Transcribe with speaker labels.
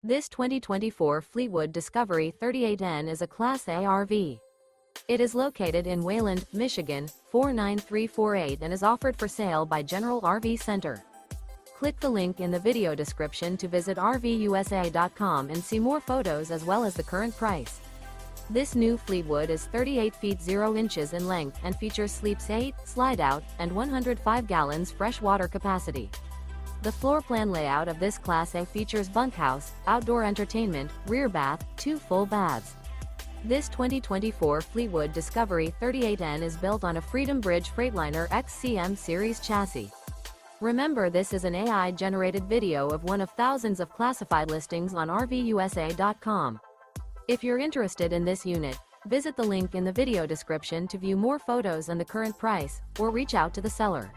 Speaker 1: This 2024 Fleetwood Discovery 38N is a Class A RV. It is located in Wayland, Michigan, 49348 and is offered for sale by General RV Center. Click the link in the video description to visit RVUSA.com and see more photos as well as the current price. This new Fleetwood is 38 feet 0 inches in length and features sleeps 8, Slideout, and 105 gallons fresh water capacity. The floor plan layout of this Class A features bunkhouse, outdoor entertainment, rear bath, 2 full baths. This 2024 Fleetwood Discovery 38N is built on a Freedom Bridge Freightliner XCM series chassis. Remember, this is an AI-generated video of one of thousands of classified listings on RVUSA.com. If you're interested in this unit, visit the link in the video description to view more photos and the current price, or reach out to the seller.